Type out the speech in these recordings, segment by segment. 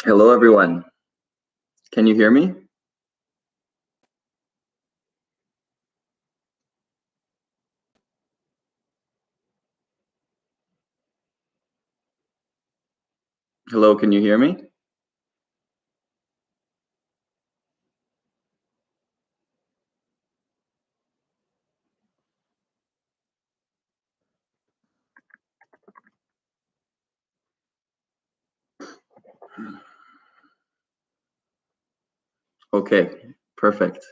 Hello, everyone. Can you hear me? Hello, can you hear me? Okay, perfect.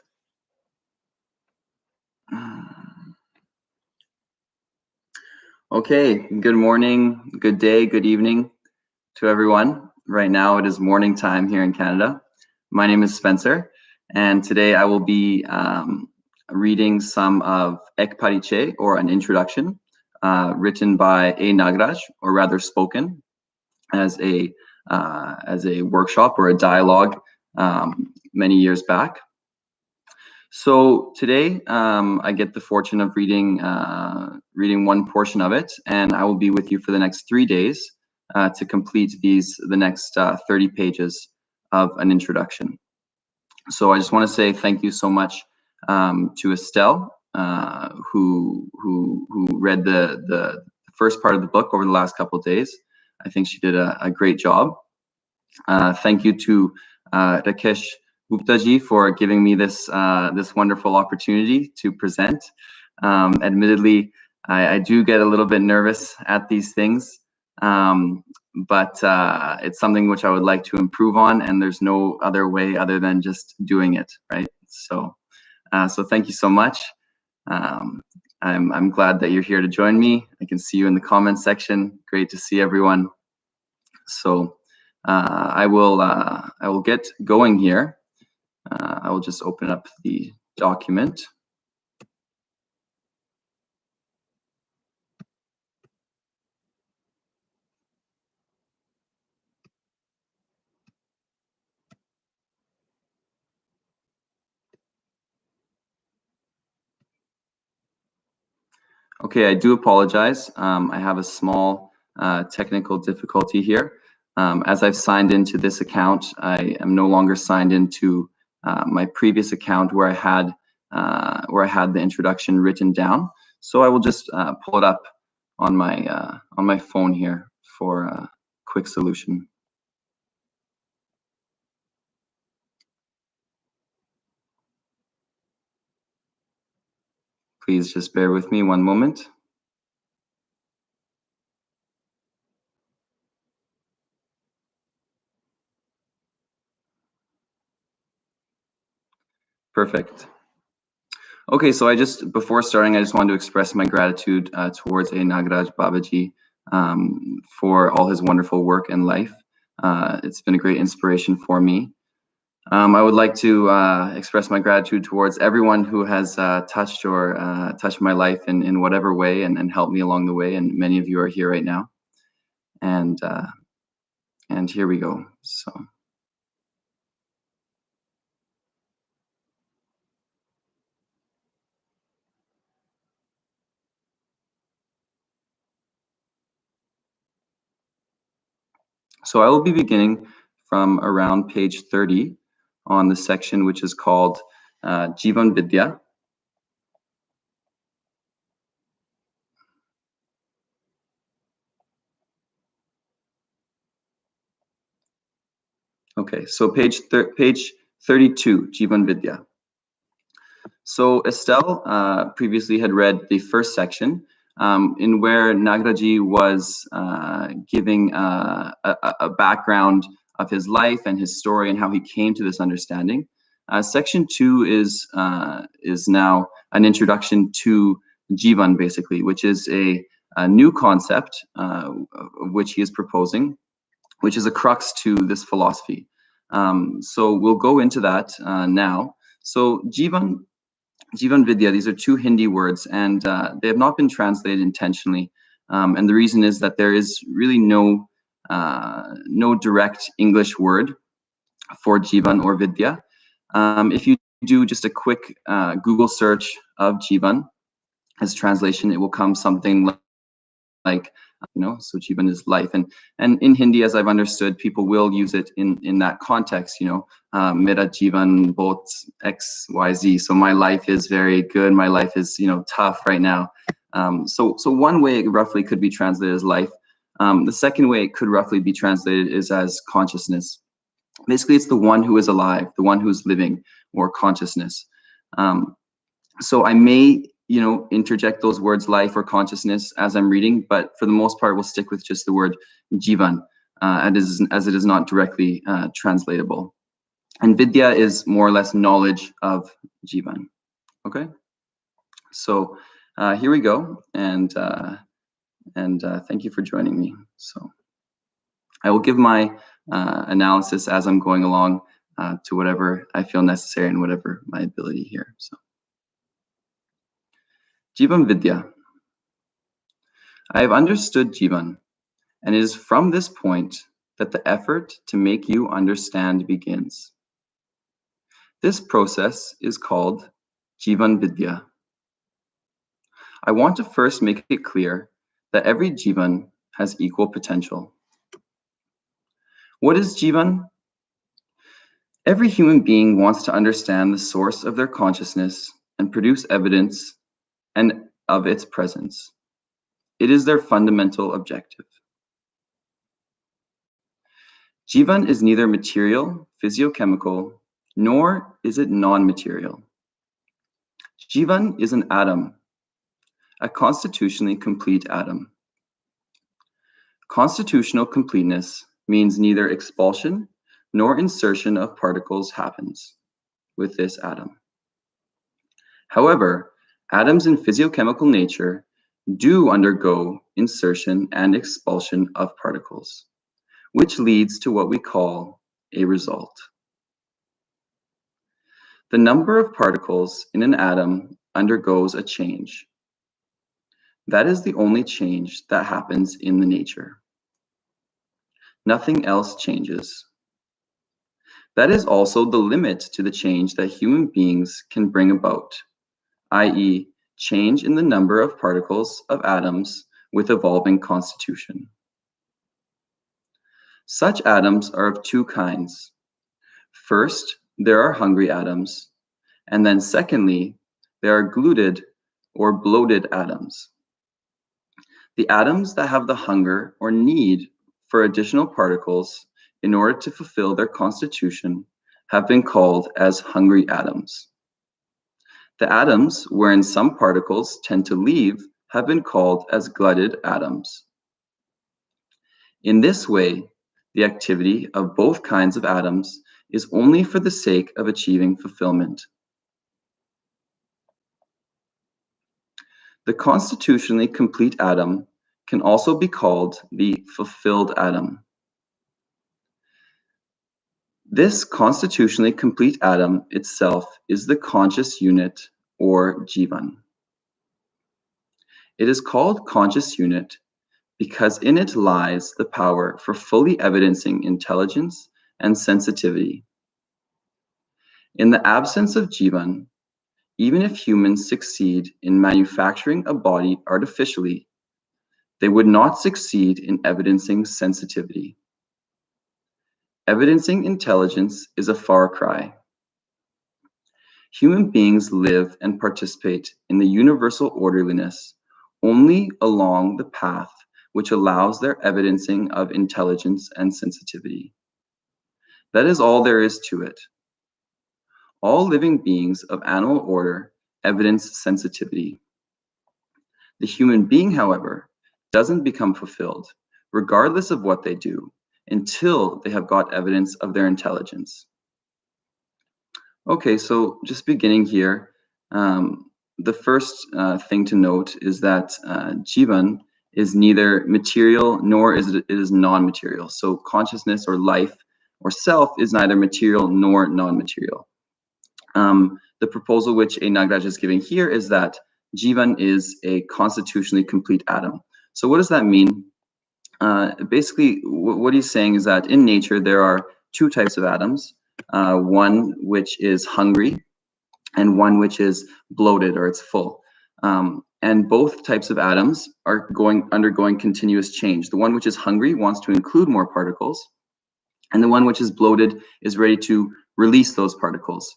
Okay, good morning, good day, good evening to everyone. Right now it is morning time here in Canada. My name is Spencer, and today I will be reading some of Ek Parichay, or an introduction, written by A. Nagraj, or rather spoken as a workshop or a dialogue many years back. So today I get the fortune of reading one portion of it, and I will be with you for the next 3 days to complete the next 30 pages of an introduction. So I just want to say thank you so much to Estelle, who read the first part of the book over the last couple of days. I think she did a great job. Thank you to Rakesh Guptaji for giving me this wonderful opportunity to present. Admittedly, I do get a little bit nervous at these things, but it's something which I would like to improve on, and there's no other way other than just doing it, right? So thank you so much. I'm glad that you're here to join me. I can see you in the comments section. Great to see everyone. So I will get going here. I will just open up the document. Okay, I do apologize. I have a small technical difficulty here. As I've signed into this account, I am no longer signed into my previous account where I had the introduction written down. So I will just pull it up on my phone here for a quick solution. Please just bear with me one moment. Perfect. Okay, so before starting, I just wanted to express my gratitude towards A. Nagraj Babaji for all his wonderful work and life. It's been a great inspiration for me. I would like to express my gratitude towards everyone who has touched my life in whatever way and helped me along the way, and many of you are here right now. And here we go. So I will be beginning from around page 30 on the section which is called Jivan Vidya. Okay, so page 32, Jivan Vidya. So Estelle previously had read the first section in where Nagraji was giving a background of his life and his story and how he came to this understanding. Section 2 is now an introduction to Jivan, basically, which is a new concept which he is proposing, which is a crux to this philosophy. So we'll go into that now. So Jivan Vidya, these are two Hindi words, and they have not been translated intentionally. And the reason is that there is really no direct English word for Jivan or Vidya. If you do just a quick Google search of Jivan as translation, it will come something like, so Jivan is life. And in Hindi, as I've understood, people will use it in that context, Mera Jivan bahut XYZ. So my life is very good. My life is, tough right now. So one way it roughly could be translated as life. The second way it could roughly be translated is as consciousness. Basically, it's the one who is alive, the one who is living, or consciousness. So I may, interject those words life or consciousness as I'm reading, but for the most part, we'll stick with just the word jivan, as it is not directly translatable. And vidya is more or less knowledge of jivan. Okay, so here we go, and thank you for joining me. So I will give my analysis as I'm going along to whatever I feel necessary and whatever my ability here. So. Jivan Vidya. I have understood Jivan, and it is from this point that the effort to make you understand begins. This process is called Jivan Vidya. I want to first make it clear that every Jivan has equal potential. What is Jivan? Every human being wants to understand the source of their consciousness and produce evidence and of its presence. It is their fundamental objective. Jivan is neither material, physiochemical, nor is it non-material. Jivan is an atom, a constitutionally complete atom. Constitutional completeness means neither expulsion nor insertion of particles happens with this atom. However, atoms in physiochemical nature do undergo insertion and expulsion of particles, which leads to what we call a result. The number of particles in an atom undergoes a change. That is the only change that happens in the nature. Nothing else changes. That is also the limit to the change that human beings can bring about, i.e., change in the number of particles of atoms with evolving constitution. Such atoms are of two kinds. First, there are hungry atoms, and then secondly, there are glutted or bloated atoms. The atoms that have the hunger or need for additional particles in order to fulfill their constitution have been called as hungry atoms. The atoms wherein some particles tend to leave have been called as glutted atoms. In this way, the activity of both kinds of atoms is only for the sake of achieving fulfillment. The constitutionally complete atom can also be called the fulfilled atom. This constitutionally complete atom itself is the conscious unit, or jivan. It is called conscious unit because in it lies the power for fully evidencing intelligence and sensitivity. In the absence of jivan, even if humans succeed in manufacturing a body artificially, they would not succeed in evidencing sensitivity. Evidencing intelligence is a far cry. Human beings live and participate in the universal orderliness only along the path which allows their evidencing of intelligence and sensitivity. That is all there is to it. All living beings of animal order evidence sensitivity. The human being, however, doesn't become fulfilled, regardless of what they do, until they have got evidence of their intelligence. Okay, so just beginning here, the first thing to note is that jivan is neither material nor is it is non-material. So consciousness or life or self is neither material nor non-material. The proposal which A. Nagraj is giving here is that jivan is a constitutionally complete atom. So what does that mean? Basically, what he's saying is that in nature there are two types of atoms, one which is hungry and one which is bloated or it's full. And both types of atoms are undergoing continuous change. The one which is hungry wants to include more particles, and the one which is bloated is ready to release those particles.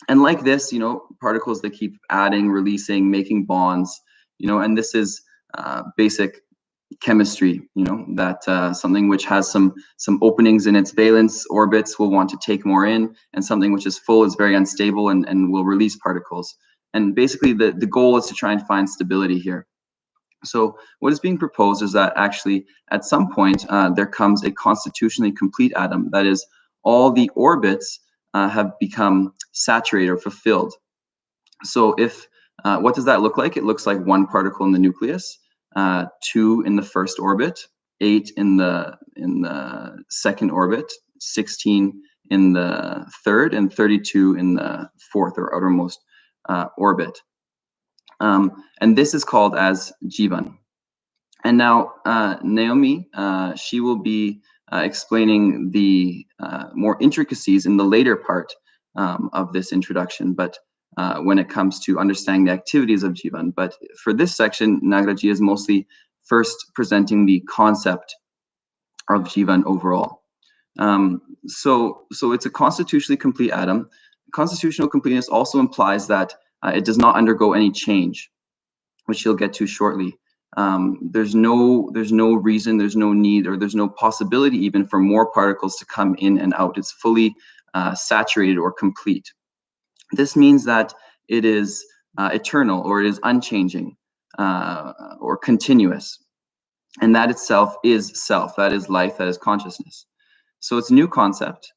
And like this, particles, they keep adding, releasing, making bonds, and this is basic chemistry, that something which has some openings in its valence orbits will want to take more in, and something which is full is very unstable and will release particles. And basically the goal is to try and find stability here. So what is being proposed is that actually at some point there comes a constitutionally complete atom. That is, all the orbits have become saturated or fulfilled. So if what does that look like? It looks like 1 particle in the nucleus, 2 in the first orbit, 8 in the second orbit, 16 in the third, and 32 in the fourth or outermost orbit. And this is called as Jivan. And now Naomi, she will be explaining the more intricacies in the later part of this introduction, but when it comes to understanding the activities of Jivan. But for this section, Nagaraji is mostly first presenting the concept of Jivan overall. So it's a constitutionally complete atom. Constitutional completeness also implies that it does not undergo any change, which you'll get to shortly. There's no reason, there's no need, or there's no possibility even for more particles to come in and out. It's fully saturated or complete. This means that it is eternal, or it is unchanging, or continuous. And that itself is self, that is life, that is consciousness. So it's a new concept.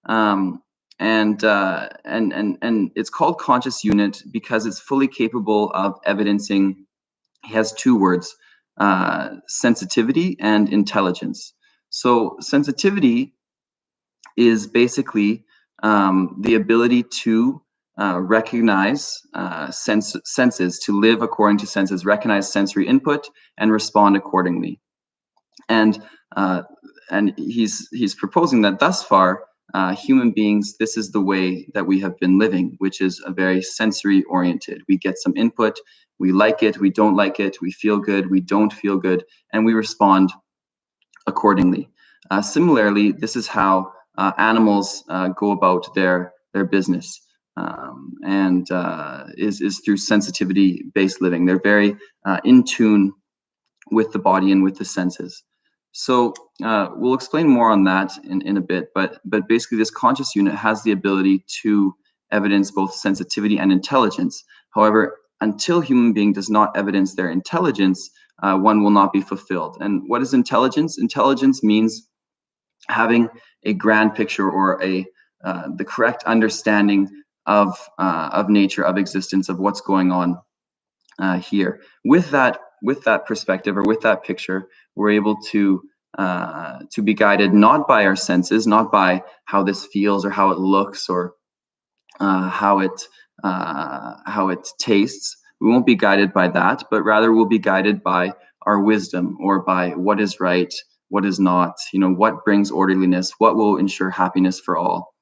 And it's called conscious unit because it's fully capable of evidencing. He has 2 words, sensitivity and intelligence. So sensitivity is basically the ability to recognize senses, to live according to senses, recognize sensory input and respond accordingly. And he's proposing that thus far, human beings, this is the way that we have been living, which is a very sensory oriented. We get some input, we like it, we don't like it, we feel good, we don't feel good, and we respond accordingly. Similarly, this is how animals go about their business, and is through sensitivity-based living. They're very in tune with the body and with the senses. So we'll explain more on that in a bit, but basically this conscious unit has the ability to evidence both sensitivity and intelligence. However, until human being does not evidence their intelligence, one will not be fulfilled. And what is intelligence? Intelligence means having a grand picture, or the correct understanding of nature, of existence, of what's going on here. With that perspective, or with that picture, we're able to be guided not by our senses, not by how this feels or how it looks, or how it tastes. We won't be guided by that, but rather we'll be guided by our wisdom, or by what is right, what is not, what brings orderliness, what will ensure happiness for all.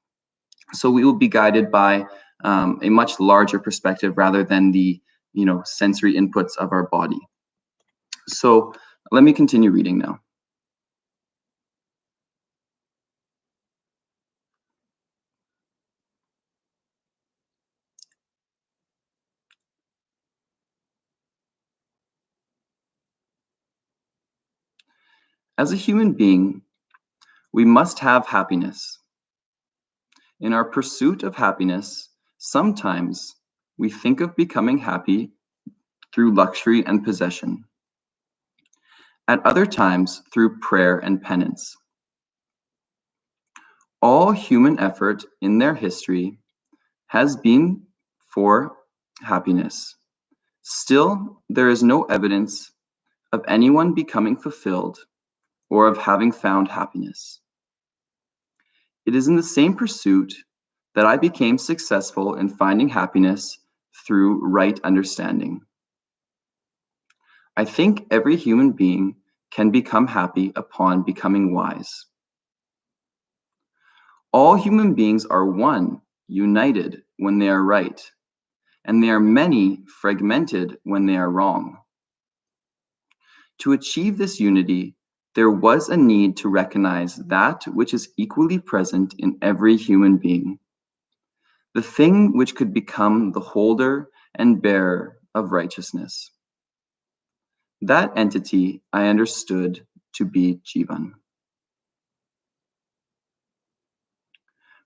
So we will be guided by a much larger perspective rather than the sensory inputs of our body. So let me continue reading now. As a human being, we must have happiness. In our pursuit of happiness, sometimes we think of becoming happy through luxury and possession. At other times, through prayer and penance. All human effort in their history has been for happiness. Still, there is no evidence of anyone becoming fulfilled or of having found happiness. It is in the same pursuit that I became successful in finding happiness through right understanding. I think every human being can become happy upon becoming wise. All human beings are one, united when they are right, and they are many, fragmented when they are wrong. To achieve this unity, there was a need to recognize that which is equally present in every human being, the thing which could become the holder and bearer of righteousness. That entity I understood to be Jivan.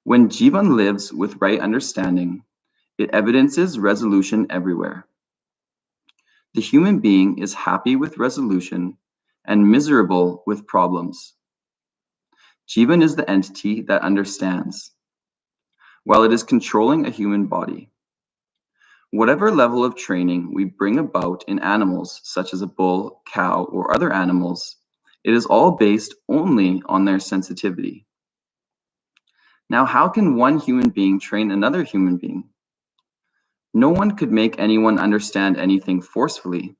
When Jivan lives with right understanding, it evidences resolution everywhere. The human being is happy with resolution and miserable with problems. Jivan is the entity that understands, while it is controlling a human body. Whatever level of training we bring about in animals, such as a bull, cow, or other animals, it is all based only on their sensitivity. Now, how can one human being train another human being? No one could make anyone understand anything forcefully.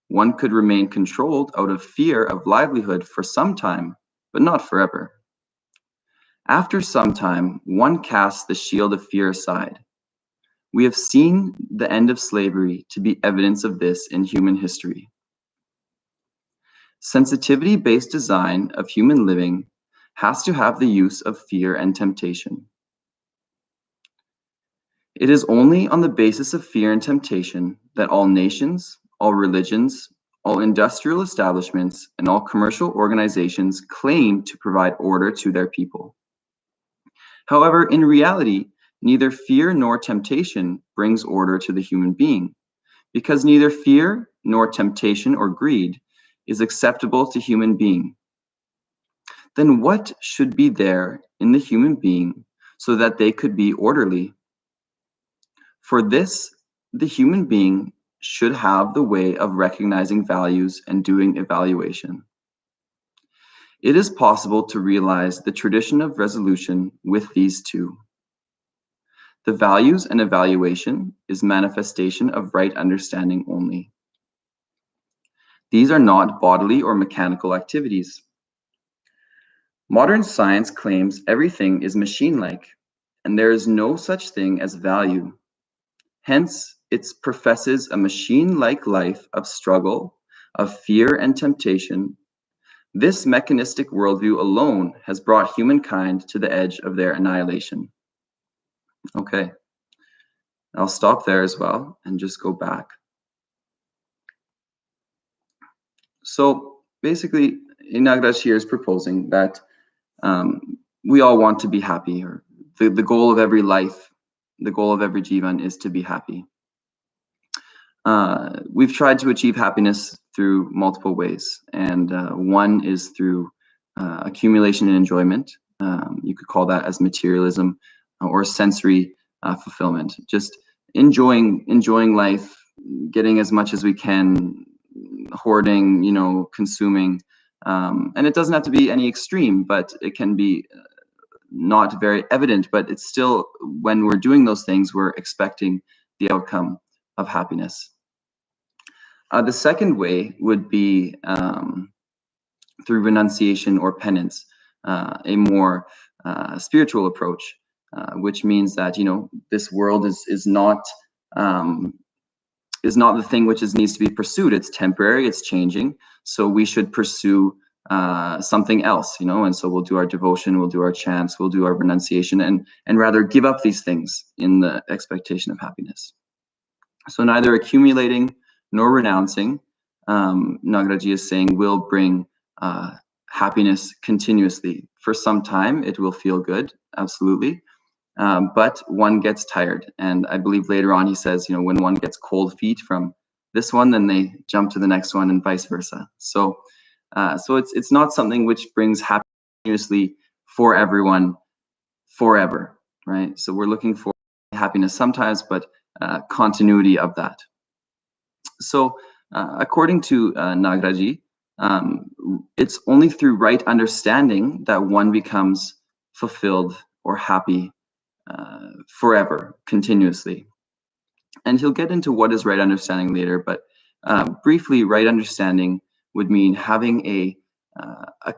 One could remain controlled out of fear of livelihood for some time, but not forever. After some time, one casts the shield of fear aside. We have seen the end of slavery to be evidence of this in human history. Sensitivity-based design of human living has to have the use of fear and temptation. It is only on the basis of fear and temptation that all nations, all religions, all industrial establishments, and all commercial organizations claim to provide order to their people. However, in reality, neither fear nor temptation brings order to the human being, because neither fear nor temptation or greed is acceptable to human being. Then what should be there in the human being so that they could be orderly? For this, the human being should have the way of recognizing values and doing evaluation. It is possible to realize the tradition of resolution with these two. The values and evaluation is manifestation of right understanding only. These are not bodily or mechanical activities. Modern science claims everything is machine-like, and there is no such thing as value. Hence, it professes a machine-like life of struggle, of fear and temptation. This mechanistic worldview alone has brought humankind to the edge of their annihilation. Okay, I'll stop there as well and just go back. So basically, Nagraj here is proposing that we all want to be happy, or the goal of every life, the goal of every Jivan is to be happy. We've tried to achieve happiness through multiple ways, and one is through accumulation and enjoyment. You could call that as materialism or sensory fulfillment. Just enjoying life, getting as much as we can, hoarding, consuming. And it doesn't have to be any extreme, but it can be not very evident, but it's still, when we're doing those things, we're expecting the outcome of happiness. The second way would be through renunciation or penance, a more spiritual approach, which means that this world is not the thing which needs to be pursued. It's temporary, it's changing, so we should pursue something else, and so we'll do our devotion, we'll do our chants, we'll do our renunciation, and rather give up these things in the expectation of happiness. So neither accumulating nor renouncing, Nagraji is saying, will bring happiness continuously. For some time, it will feel good, absolutely, but one gets tired. And I believe later on he says, when one gets cold feet from this one, then they jump to the next one, and vice versa. So it's not something which brings happiness continuously for everyone forever, right? So we're looking for happiness sometimes, but continuity of that. So according to Nagraji, it's only through right understanding that one becomes fulfilled or happy forever, continuously. And he'll get into what is right understanding later, but briefly, right understanding would mean having a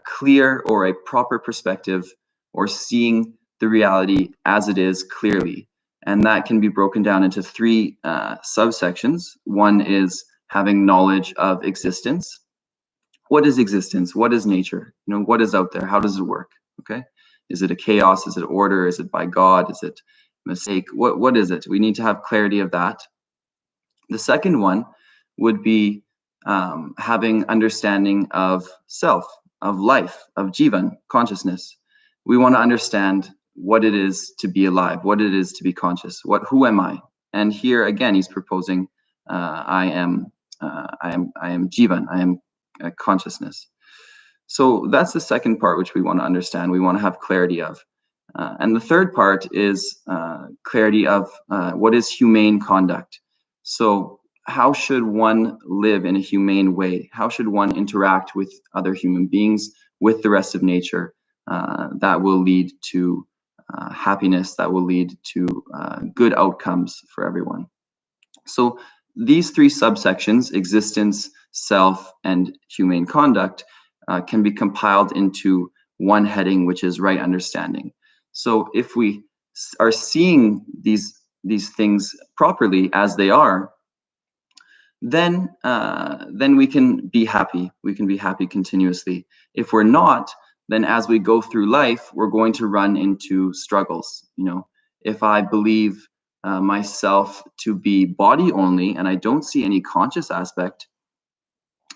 clear or a proper perspective, or seeing the reality as it is clearly. And that can be broken down into three subsections. One is having knowledge of existence. What is existence? What is nature? What is out there? How does it work? Okay. Is it a chaos? Is it order? Is it by God? Is it mistake? What is it? We need to have clarity of that. The second one would be having understanding of self, of life, of jivan, consciousness. We want to understand what it is to be alive, what it is to be conscious, who am I? And here again, he's proposing, I am jivan, I am consciousness. So that's the second part which we want to understand. We want to have clarity of. And the third part is clarity of what is humane conduct. So how should one live in a humane way? How should one interact with other human beings, with the rest of nature? That will lead to happiness, that will lead to good outcomes for everyone. So these three subsections, existence, self, and humane conduct, can be compiled into one heading, which is right understanding. So if we are seeing these things properly as they are, then we can be happy. We can be happy continuously. If we're not, then as we go through life, we're going to run into struggles. If I believe myself to be body only and I don't see any conscious aspect,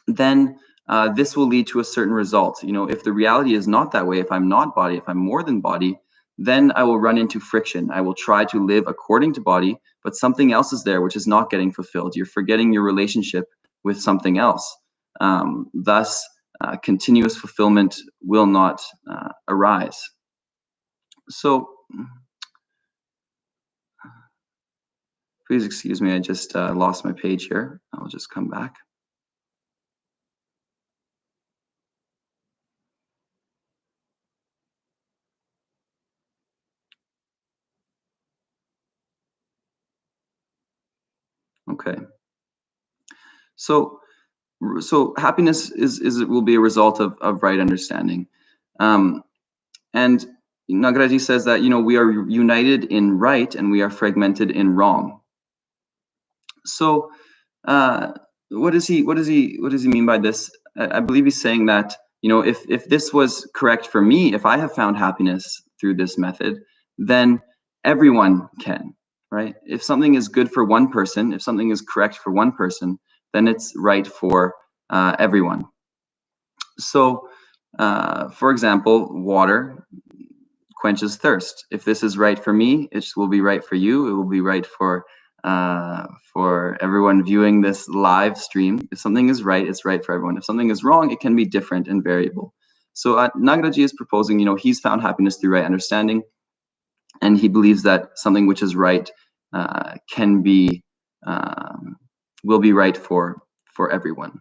then this will lead to a certain result. If the reality is not that way, if I'm not body, if I'm more than body, then I will run into friction. I will try to live according to body, but something else is there which is not getting fulfilled. You're forgetting your relationship with something else. Thus, continuous fulfillment will not arise. So, please excuse me, I just lost my page here. I'll just come back. Okay. So happiness will be a result of right understanding. And Nagarji says that, we are united in right and we are fragmented in wrong. So what does he mean by this? I believe he's saying that, if this was correct for me, if I have found happiness through this method, then everyone can, right? If something is good for one person, if something is correct for one person, then it's right for everyone. So, for example, water quenches thirst. If this is right for me, it will be right for you. It will be right for everyone viewing this live stream. If something is right, it's right for everyone. If something is wrong, it can be different and variable. So Nagaraji is proposing, he's found happiness through right understanding, and he believes that something which is right will be right for everyone.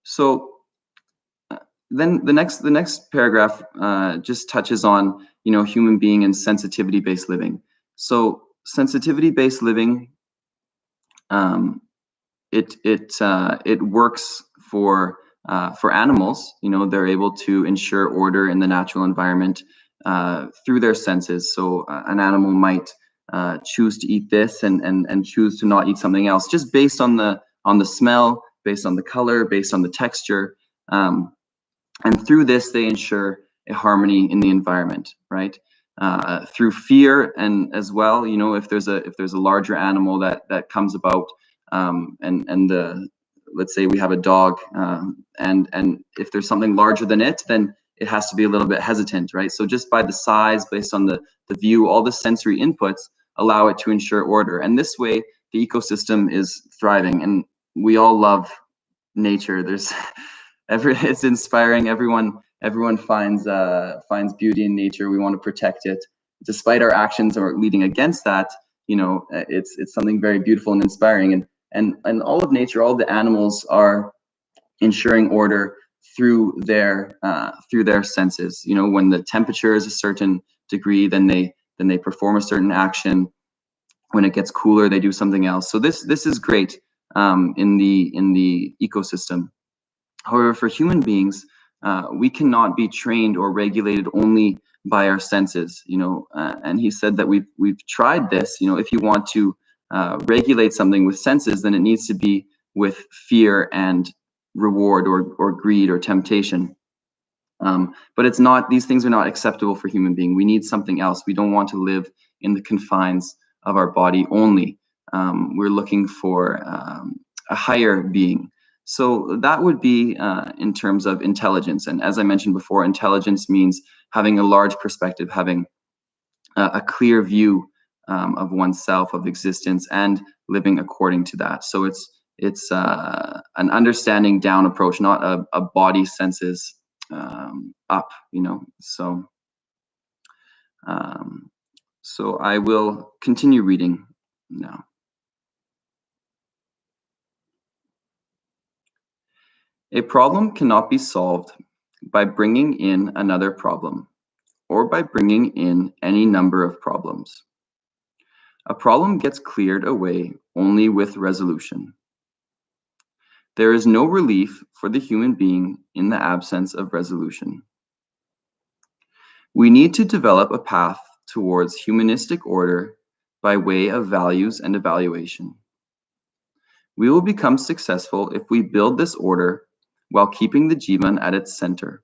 So then the next paragraph just touches on human being and sensitivity-based living. So sensitivity-based living, it works for animals. They're able to ensure order in the natural environment through their senses. So an animal might choose to eat this and choose to not eat something else, just based on the smell, based on the color, based on the texture. And through this, they ensure a harmony in the environment, right? Through fear, and as well, if there's a larger animal that comes about, let's say we have a dog, and if there's something larger than it, then it has to be a little bit hesitant, right? So just by the size, based on the view, all the sensory inputs allow it to ensure order, and this way the ecosystem is thriving. And we all love nature. It's inspiring. Everyone finds beauty in nature. We want to protect it, despite our actions are leading against that. It's something very beautiful and inspiring. And all of nature, all the animals are ensuring order through their senses. When the temperature is a certain degree, then they perform a certain action. When it gets cooler, they do something else. So this is great in the ecosystem. However, for human beings, We cannot be trained or regulated only by our senses, and he said that we've tried this. If you want to regulate something with senses, then it needs to be with fear and reward or greed or temptation. But it's not; these things are not acceptable for human being. We need something else. We don't want to live in the confines of our body only. We're looking for a higher being. So that would be in terms of intelligence. And as I mentioned before, intelligence means having a large perspective, having a clear view of oneself, of existence, and living according to that. So it's an understanding down approach, not a body senses up. So I will continue reading now. A problem cannot be solved by bringing in another problem, or by bringing in any number of problems. A problem gets cleared away only with resolution. There is no relief for the human being in the absence of resolution. We need to develop a path towards humanistic order by way of values and evaluation. We will become successful if we build this order while keeping the Jivan at its center,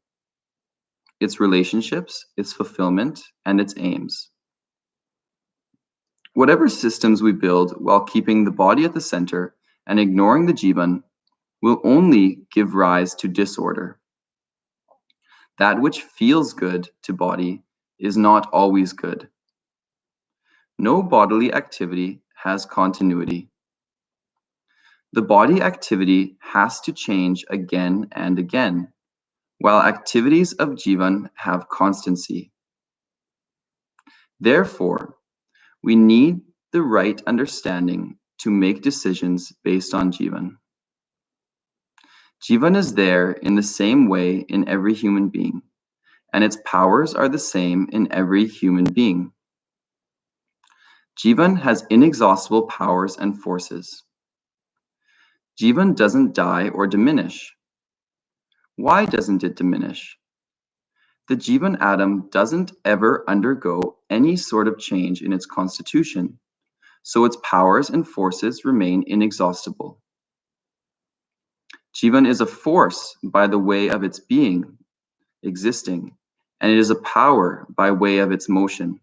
its relationships, its fulfillment, and its aims. Whatever systems we build while keeping the body at the center and ignoring the Jivan will only give rise to disorder. That which feels good to body is not always good. No bodily activity has continuity. The body activity has to change again and again, while activities of Jivan have constancy. Therefore, we need the right understanding to make decisions based on Jivan. Jivan is there in the same way in every human being, and its powers are the same in every human being. Jivan has inexhaustible powers and forces. Jivan doesn't die or diminish. Why doesn't it diminish? The Jivan atom doesn't ever undergo any sort of change in its constitution, so its powers and forces remain inexhaustible. Jivan is a force by the way of its being, existing, and it is a power by way of its motion.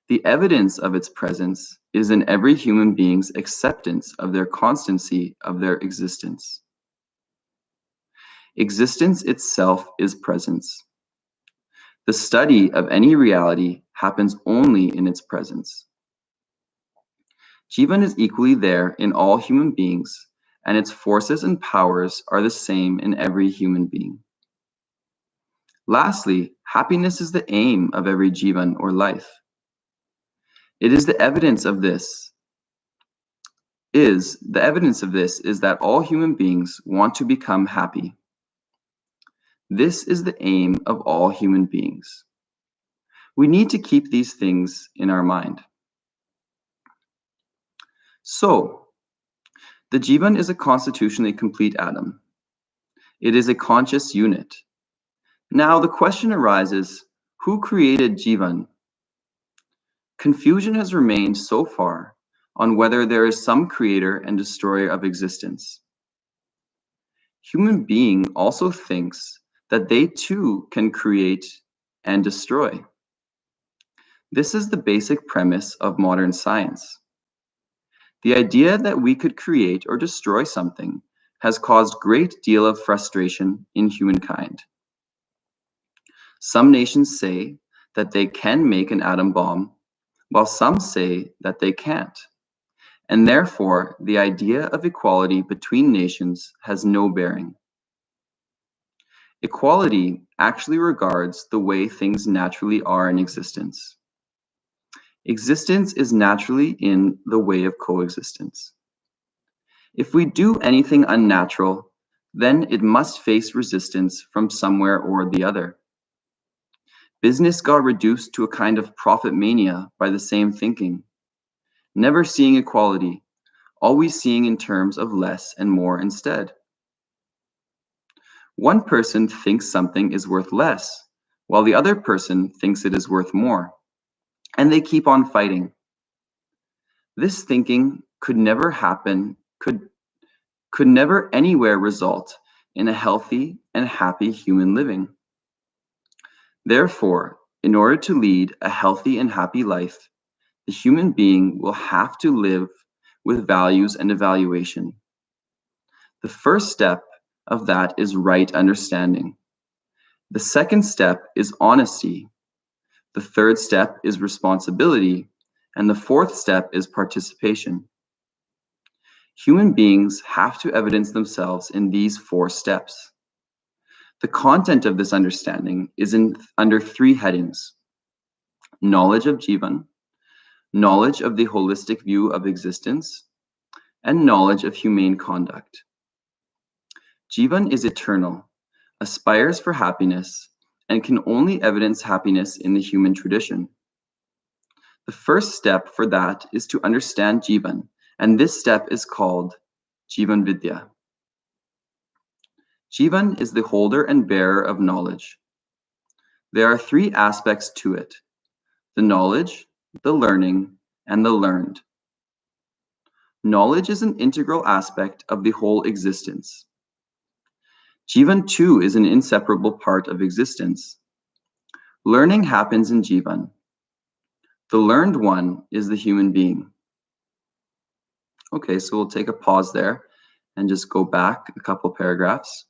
The evidence of its presence is in every human being's acceptance of their constancy of their existence. Existence itself is presence. The study of any reality happens only in its presence. Jivan is equally there in all human beings, and its forces and powers are the same in every human being. Lastly, happiness is the aim of every Jivan or life. It is the evidence of this is that all human beings want to become happy. This is the aim of all human beings. We need to keep these things in our mind. So, the Jivan is a constitutionally complete atom. It is a conscious unit. Now the question arises, who created Jivan? Confusion has remained so far on whether there is some creator and destroyer of existence. Human being also thinks that they too can create and destroy. This is the basic premise of modern science. The idea that we could create or destroy something has caused great deal of frustration in humankind. Some nations say that they can make an atom bomb, while some say that they can't. And therefore, the idea of equality between nations has no bearing. Equality actually regards the way things naturally are in existence. Existence is naturally in the way of coexistence. If we do anything unnatural, then it must face resistance from somewhere or the other. Business got reduced to a kind of profit mania by the same thinking, never seeing equality, always seeing in terms of less and more instead. One person thinks something is worth less, while the other person thinks it is worth more, and they keep on fighting. This thinking could never happen, could never anywhere result in a healthy and happy human living. Therefore, in order to lead a healthy and happy life, the human being will have to live with values and evaluation. The first step of that is right understanding. The second step is honesty. The third step is responsibility. And the fourth step is participation. Human beings have to evidence themselves in these 4 steps. The content of this understanding is under 3 headings: knowledge of Jivan, knowledge of the holistic view of existence, and knowledge of humane conduct. Jivan is eternal, aspires for happiness, and can only evidence happiness in the human tradition. The first step for that is to understand Jivan, and this step is called Jivan Vidya. Jivan is the holder and bearer of knowledge. There are 3 aspects to it: the knowledge, the learning, and the learned. Knowledge is an integral aspect of the whole existence. Jivan too is an inseparable part of existence. Learning happens in Jivan. The learned one is the human being. Okay, so we'll take a pause there and just go back a couple paragraphs.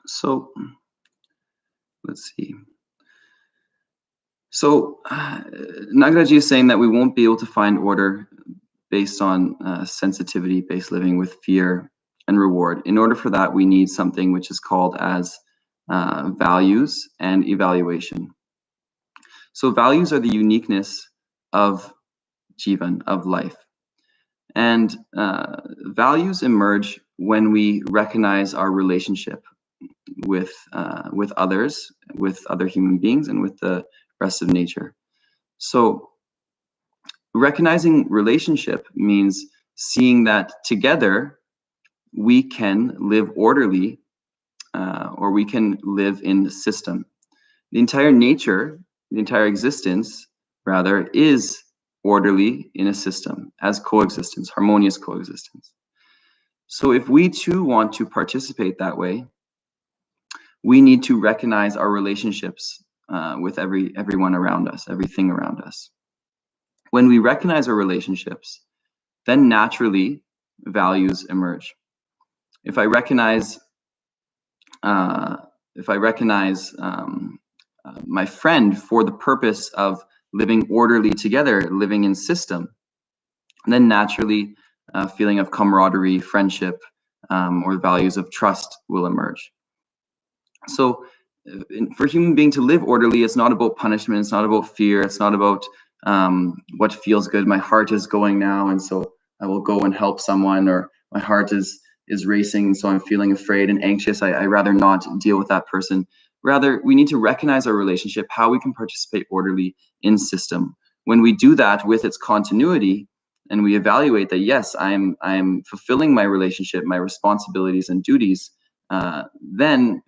So let's see. So Nagaraji is saying that we won't be able to find order based on sensitivity-based living with fear and reward. In order for that, we need something which is called as values and evaluation. So values are the uniqueness of Jivan, of life. And values emerge when we recognize our relationship with others, with other human beings, and with the rest of nature. So recognizing relationship means seeing that together we can live orderly, or we can live in the system. The entire nature, the entire existence, rather, is orderly in a system as coexistence, harmonious coexistence. So if we too want to participate that way, we need to recognize our relationships with everyone around us, everything around us. When we recognize our relationships, then naturally values emerge. If I recognize my friend for the purpose of living orderly together, living in system, then naturally a feeling of camaraderie, friendship, or values of trust will emerge. So for a human being to live orderly, it's not about punishment, it's not about fear, it's not about what feels good. My heart is going now, and so I will go and help someone, or my heart is racing, so I'm feeling afraid and anxious. I rather not deal with that person. Rather, we need to recognize our relationship, how we can participate orderly in system. When we do that with its continuity, and we evaluate that, yes, I'm fulfilling my relationship, my responsibilities and duties, then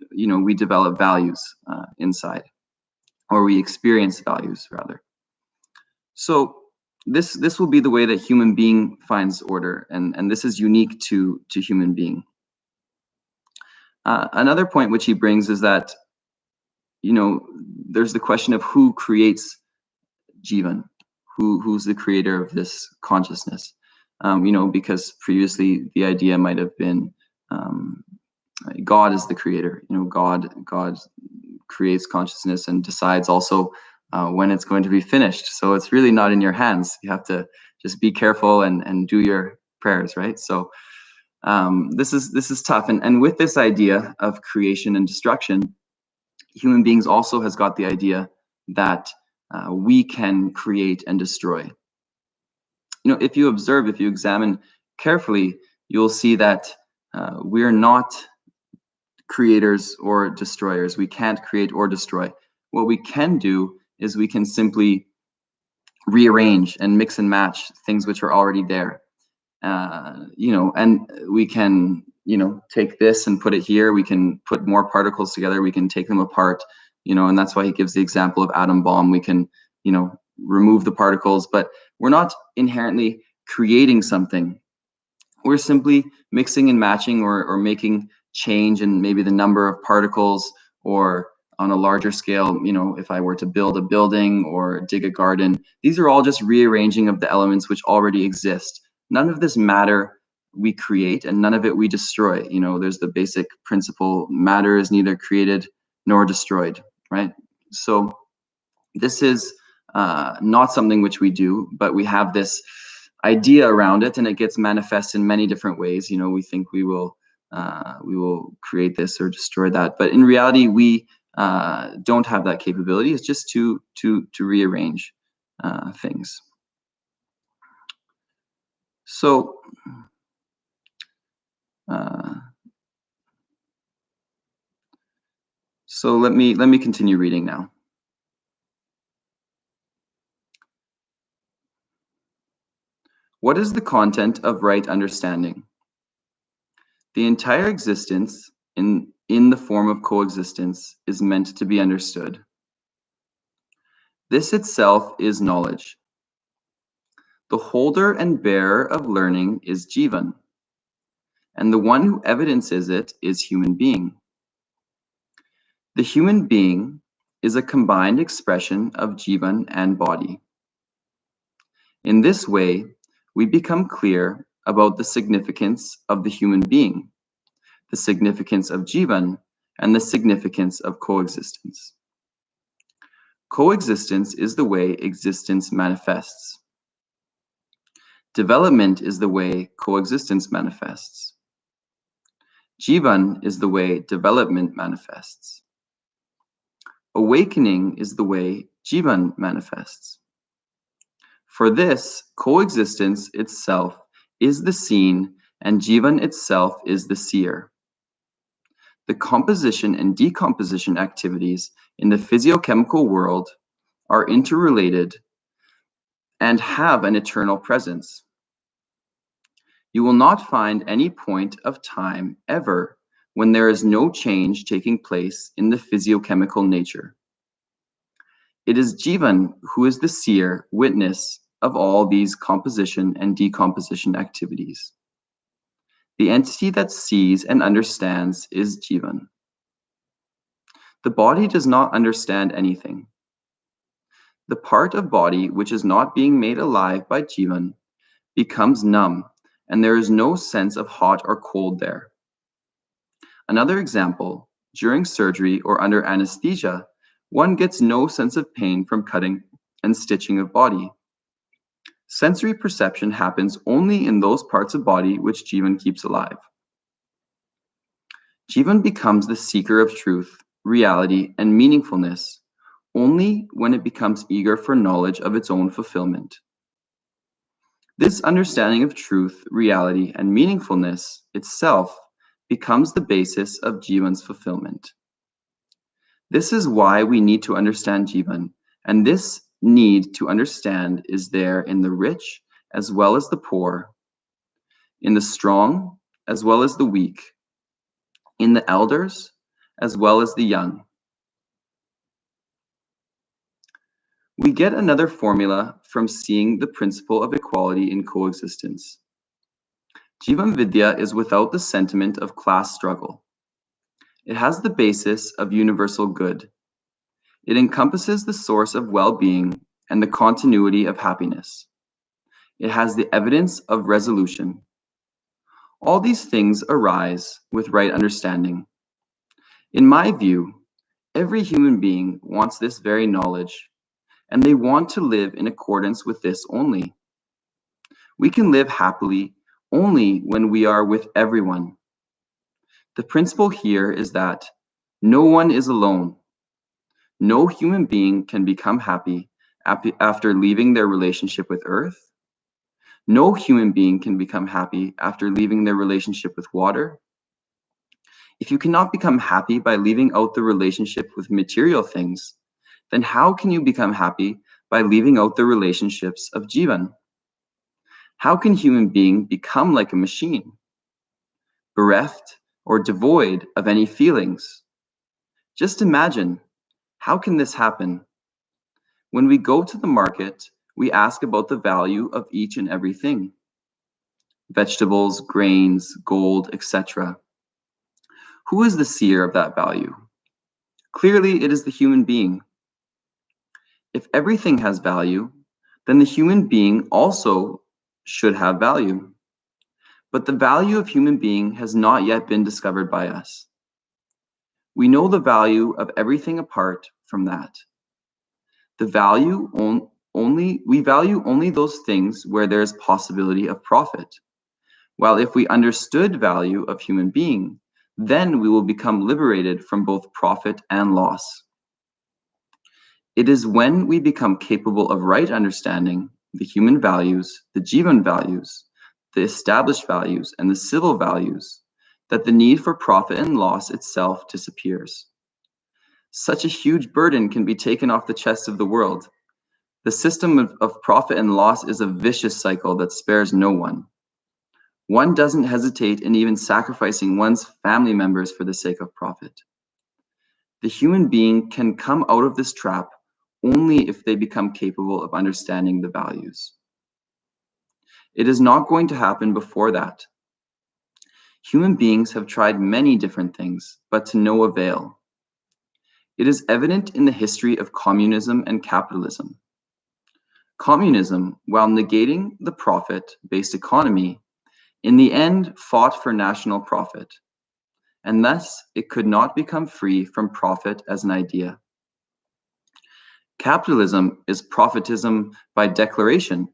we develop values inside, or we experience values rather. So this will be the way that human being finds order, and this is unique to human being. Another point which he brings is that there's the question of who creates Jivan, who's the creator of this consciousness. Because previously the idea might have been God is the creator. God creates consciousness and decides also when it's going to be finished. So it's really not in your hands. You have to just be careful and do your prayers, right? So this is tough. And with this idea of creation and destruction, human beings also has got the idea that we can create and destroy. If you observe, if you examine carefully, you'll see that we're not creators or destroyers. We can't create or destroy. What we can do is we can simply rearrange and mix and match things which are already there. And we can, take this and put it here. We can put more particles together. We can take them apart, and that's why he gives the example of atom bomb. We can, remove the particles, but we're not inherently creating something. We're simply mixing and matching or making change in maybe the number of particles, or on a larger scale, if I were to build a building or dig a garden, these are all just rearranging of the elements which already exist. None of this matter we create, and none of it we destroy. There's the basic principle: matter is neither created nor destroyed, right? So this is not something which we do, but we have this idea around it, and it gets manifest in many different ways. We think we will create this or destroy that, but in reality, we don't have that capability. It's just to rearrange things. So let me continue reading now. What is the content of right understanding? The entire existence in the form of coexistence is meant to be understood. This itself is knowledge. The holder and bearer of learning is Jivan, and the one who evidences it is human being. The human being is a combined expression of Jivan and body. In this way, we become clear about the significance of the human being, the significance of Jivan, and the significance of coexistence. Coexistence is the way existence manifests. Development is the way coexistence manifests. Jivan is the way development manifests. Awakening is the way Jivan manifests. For this, coexistence itself is the seen, and Jivan itself is the seer. The composition and decomposition activities in the physiochemical world are interrelated and have an eternal presence. You will not find any point of time ever when there is no change taking place in the physiochemical nature. It is Jivan who is the seer witness of all these composition and decomposition activities. The entity that sees and understands is Jivan. The body does not understand anything. The part of body which is not being made alive by Jivan becomes numb, and there is no sense of hot or cold there. Another example: during surgery or under anesthesia, one gets no sense of pain from cutting and stitching of body. Sensory perception happens only in those parts of body which Jivan keeps alive. Jivan becomes the seeker of truth, reality, and meaningfulness only when it becomes eager for knowledge of its own fulfillment. This understanding of truth, reality, and meaningfulness itself becomes the basis of Jivan's fulfillment. This is why we need to understand Jivan, and this need to understand is there in the rich as well as the poor, in the strong as well as the weak, in the elders as well as the young. We get another formula from seeing the principle of equality in coexistence. Jivan Vidya is without the sentiment of class struggle. It has the basis of universal good. It encompasses the source of well-being and the continuity of happiness. It has the evidence of resolution. All these things arise with right understanding. In my view, every human being wants this very knowledge, and they want to live in accordance with this only. We can live happily only when we are with everyone. The principle here is that no one is alone. No human being can become happy after leaving their relationship with earth. No human being can become happy after leaving their relationship with water. If you cannot become happy by leaving out the relationship with material things, then how can you become happy by leaving out the relationships of Jivan. How can human being become like a machine, bereft or devoid of any feelings? Just imagine, how can this happen? When we go to the market, we ask about the value of each and everything. Vegetables, grains, gold, etc. Who is the seer of that value? Clearly, it is the human being. If everything has value, then the human being also should have value. But the value of human being has not yet been discovered by us. We know the value of everything apart from that. We value only those things where there is possibility of profit. While if we understood value of human being, then we will become liberated from both profit and loss. It is when we become capable of right understanding the human values, the Jivan values, the established values, and the civil values, that the need for profit and loss itself disappears. Such a huge burden can be taken off the chest of the world. The system of profit and loss is a vicious cycle that spares no one. One doesn't hesitate in even sacrificing one's family members for the sake of profit. The human being can come out of this trap only if they become capable of understanding the values. It is not going to happen before that. Human beings have tried many different things, but to no avail. It is evident in the history of communism and capitalism. Communism, while negating the profit-based economy, in the end fought for national profit, and thus it could not become free from profit as an idea. Capitalism is profitism by declaration.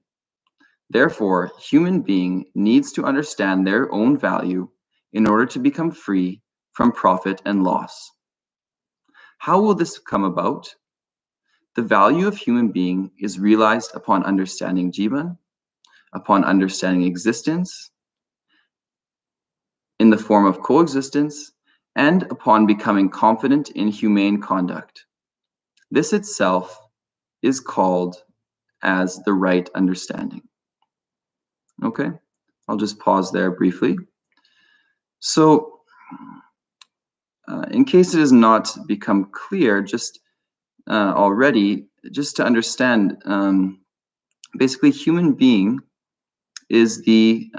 Therefore, human being needs to understand their own value in order to become free from profit and loss. How will this come about? The value of human being is realized upon understanding Jivan, upon understanding existence, in the form of coexistence, and upon becoming confident in humane conduct. This itself is called as the right understanding. Okay, I'll just pause there briefly. So, in case it has not become clear just already, just to understand, basically human being is the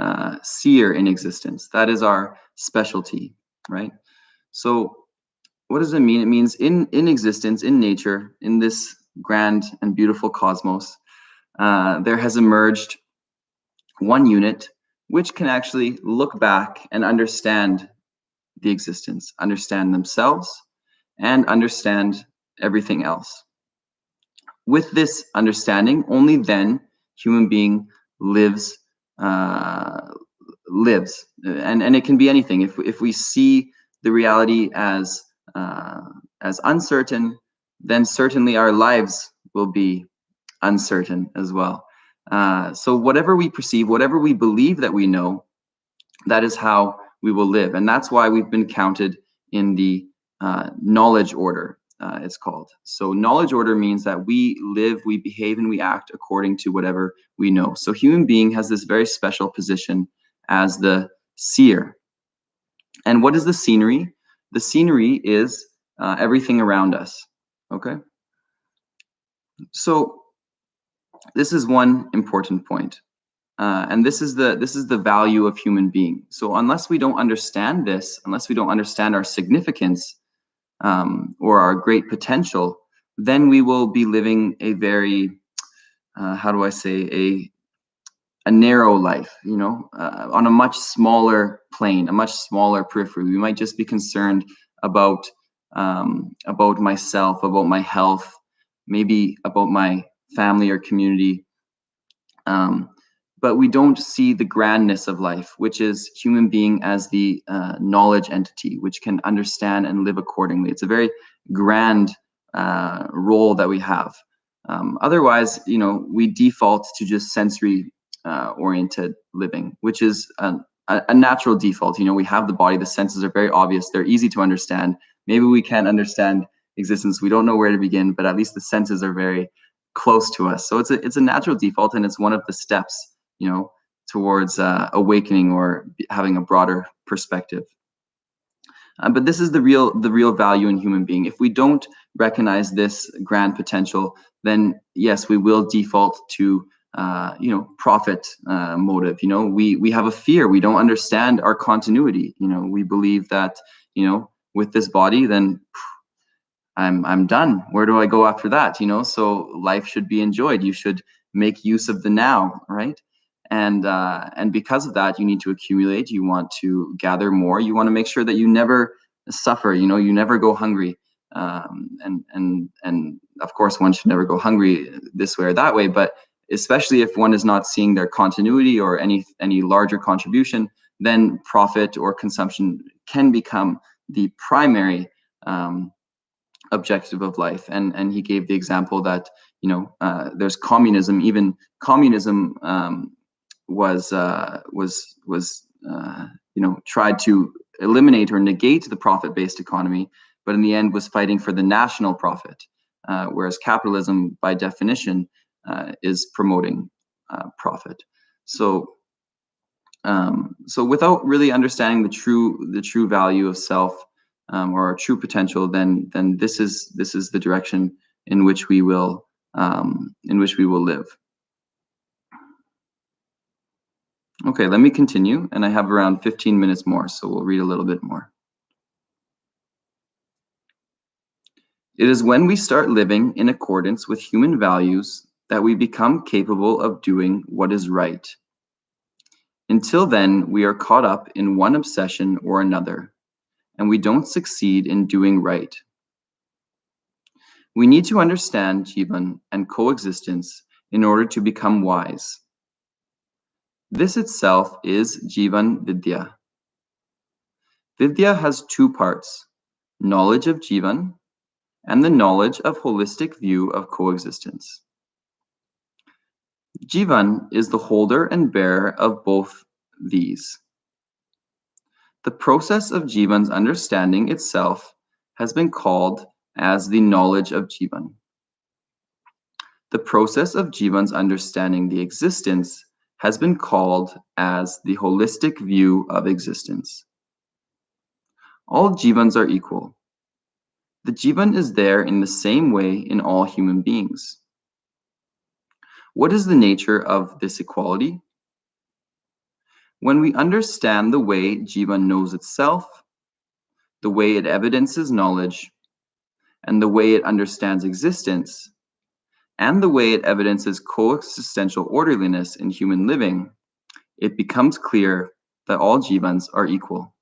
seer in existence. That is our specialty, right? So what does it mean? It means in existence, in nature, in this grand and beautiful cosmos, there has emerged one unit which can actually look back and understand the existence, understand themselves, and understand everything else. With this understanding, only then human being lives, and it can be anything. If we see the reality as uncertain, then certainly our lives will be uncertain as well. So whatever we perceive, whatever we believe that we know, that is how we will live. And that's why we've been counted in the knowledge order, it's called. So knowledge order means that we live, we behave, and we act according to whatever we know. So human being has this very special position as the seer. And what is the scenery? The scenery is everything around us, okay? So this is one important point. And this is the value of human being. So unless we don't understand this, unless we don't understand our significance or our great potential, then we will be living a very, how do I say, a narrow life, you know, on a much smaller plane, a much smaller periphery. We might just be concerned about myself, about my health, maybe about my family or community. But we don't see the grandness of life, which is human being as the knowledge entity, which can understand and live accordingly. It's a very grand role that we have. Otherwise, you know, we default to just sensory oriented living, which is a natural default. You know, we have the body, the senses are very obvious, they're easy to understand. Maybe we can't understand existence, we don't know where to begin, but at least the senses are very close to us. So it's a natural default, and it's one of the steps, towards awakening or having a broader perspective. But this is the real value in human being. If we don't recognize this grand potential, then yes, we will default to profit motive. We have a fear. We don't understand our continuity. We believe that with this body, then I'm done. Where do I go after that? So life should be enjoyed. You should make use of the now, right? And because of that, you need to accumulate. You want to gather more. You want to make sure that you never suffer. You never go hungry. And of course, one should never go hungry this way or that way. But especially if one is not seeing their continuity or any larger contribution, then profit or consumption can become the primary objective of life. And he gave the example that there's communism. Even communism was tried to eliminate or negate the profit-based economy, but in the end was fighting for the national profit, whereas capitalism, by definition, is promoting profit. So without really understanding the true value of self, or our true potential, then this is the direction in which we will live. Okay, let me continue, and I have around 15 minutes more, so we'll read a little bit more. It is when we start living in accordance with human values that we become capable of doing what is right. Until then, we are caught up in one obsession or another, and we don't succeed in doing right. We need to understand Jivan and coexistence in order to become wise. This itself is Jivan Vidya. Vidya has two parts: knowledge of Jivan and the knowledge of holistic view of coexistence. Jivan is the holder and bearer of both these. The process of Jivan's understanding itself has been called as the knowledge of Jivan. The process of Jivan's understanding the existence has been called as the holistic view of existence. All Jivans are equal. The Jivan is there in the same way in all human beings. What is the nature of this equality? When we understand the way Jivan knows itself, the way it evidences knowledge, and the way it understands existence, and the way it evidences coexistential orderliness in human living, it becomes clear that all Jivans are equal.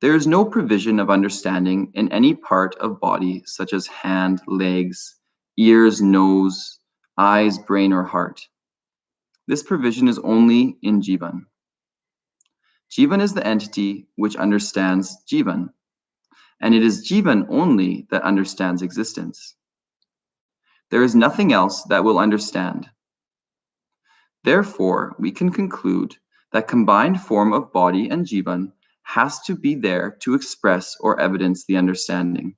There is no provision of understanding in any part of body, such as hand, legs, ears, nose, eyes, brain, or heart. This provision is only in Jivan. Jivan is the entity which understands Jivan, and it is Jivan only that understands existence. There is nothing else that will understand. Therefore, we can conclude that combined form of body and Jivan has to be there to express or evidence the understanding.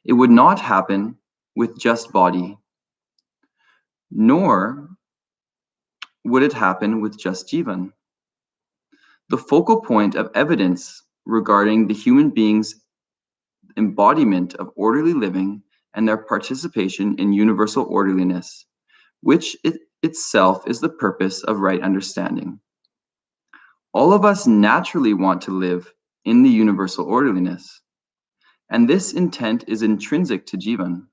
It would not happen with just body, nor would it happen with just Jivan. The focal point of evidence regarding the human being's embodiment of orderly living and their participation in universal orderliness, which itself is the purpose of right understanding. All of us naturally want to live in the universal orderliness, and this intent is intrinsic to Jivan.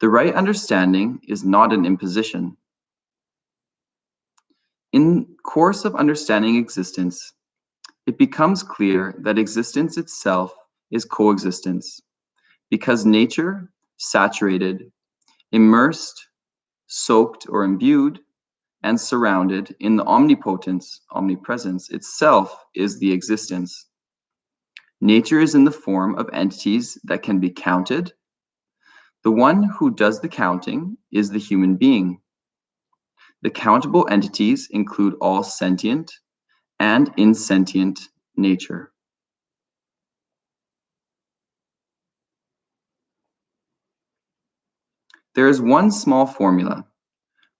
The right understanding is not an imposition. In course of understanding existence, it becomes clear that existence itself is coexistence, because nature, saturated, immersed, soaked or imbued, and surrounded in the omnipresence itself is the existence. Nature is in the form of entities that can be counted. The one who does the counting is the human being. The countable entities include all sentient and insentient nature. There is one small formula.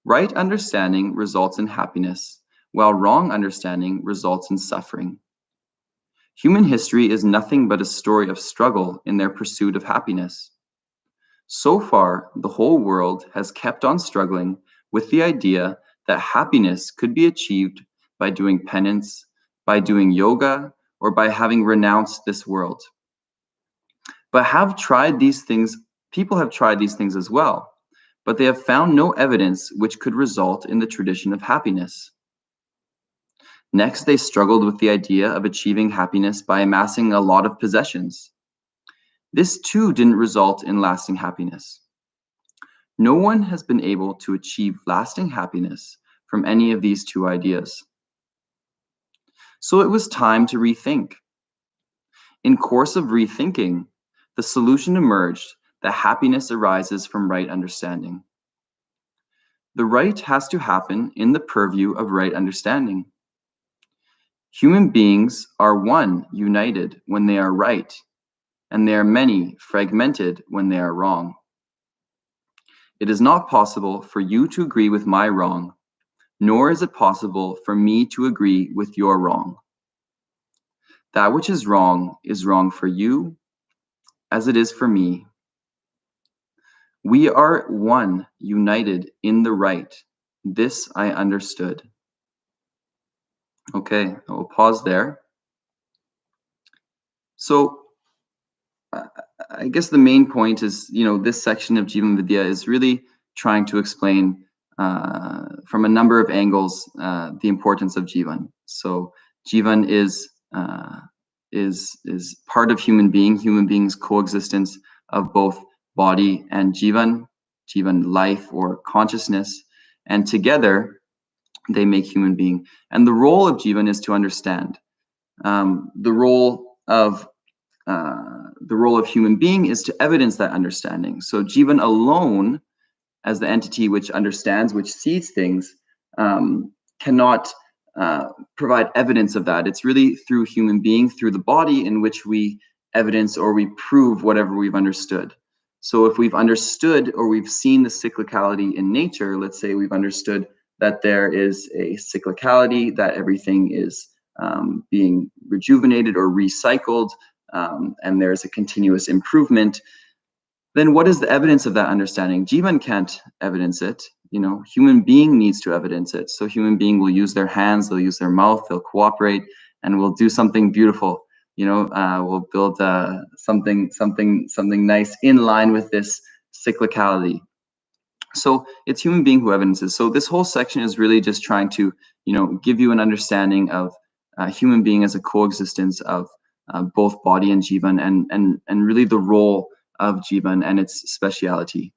Right understanding results in happiness, while wrong understanding results in suffering. Human history is nothing but a story of struggle in their pursuit of happiness. So far, the whole world has kept on struggling with the idea that happiness could be achieved by doing penance, by doing yoga, or by having renounced this world. But people have tried these things as well, but they have found no evidence which could result in the tradition of happiness. Next, they struggled with the idea of achieving happiness by amassing a lot of possessions. This too didn't result in lasting happiness. No one has been able to achieve lasting happiness from any of these two ideas. So it was time to rethink. In course of rethinking, the solution emerged that happiness arises from right understanding. The right has to happen in the purview of right understanding. Human beings are one, united when they are right, and they are many, fragmented when they are wrong. It is not possible for you to agree with my wrong, nor is it possible for me to agree with your wrong. That which is wrong for you as it is for me. We are one, united in the right. This I understood. Okay, I will pause there. So I guess the main point is, this section of Jivan Vidya is really trying to explain from a number of angles the importance of Jivan. So Jivan is part of human beings' coexistence of both body and Jivan life or consciousness, and together they make human being. And the role of Jivan is to understand. The role of human being is to evidence that understanding. So Jivan alone, as the entity which understands, which sees things, cannot provide evidence of that. It's really through human being, through the body, in which we evidence or we prove whatever we've understood. So if we've understood or we've seen the cyclicality in nature, let's say we've understood that there is a cyclicality, that everything is being rejuvenated or recycled, and there's a continuous improvement, then what is the evidence of that understanding? Jivan can't evidence it. Human being needs to evidence it. So human being will use their hands, they'll use their mouth, they'll cooperate, and we'll do something beautiful. We'll build something nice in line with this cyclicality. So it's human being who evidences. So this whole section is really just trying to, give you an understanding of human being as a coexistence of both body and Jivan, and really the role of Jivan and its speciality.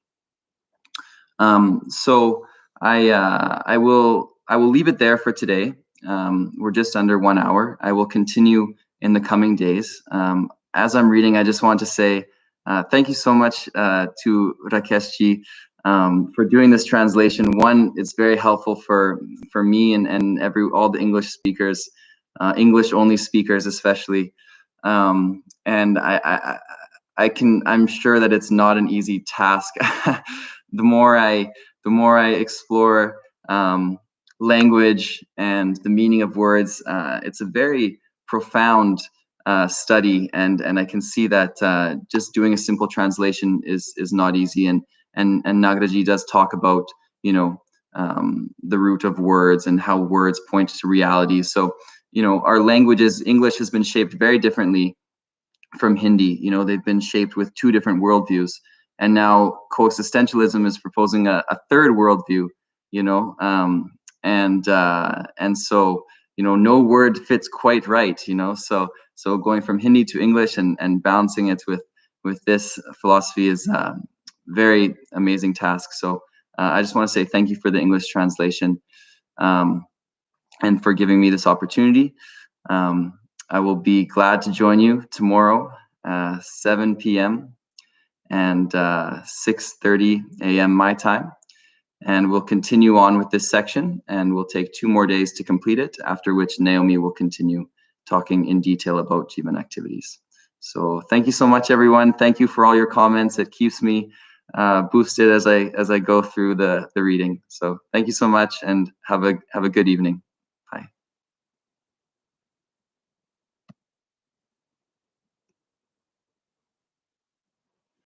So I will leave it there for today. We're just under 1 hour. I will continue in the coming days. As I'm reading, I just want to say thank you so much to Rakeshji for doing this translation. One, it's very helpful for me and all the English speakers, English only speakers especially. And I'm sure that it's not an easy task. The more I explore language and the meaning of words, it's a very profound study, and I can see that just doing a simple translation is not easy. And Nagaraji does talk about the root of words and how words point to reality. So our languages, English has been shaped very differently from Hindi. They've been shaped with two different worldviews, and now coexistentialism is proposing a third worldview. And so no word fits quite right. So going from Hindi to English and balancing it with this philosophy is a very amazing task. So I just want to say thank you for the English translation, and for giving me this opportunity. I will be glad to join you tomorrow, 7 p.m. and 6:30 a.m. my time. And we'll continue on with this section, and we'll take 2 more days to complete it, after which Naomi will continue talking in detail about Jivan activities. So thank you so much, everyone. Thank you for all your comments. It keeps me boosted as I go through the reading. So thank you so much, and have a good evening.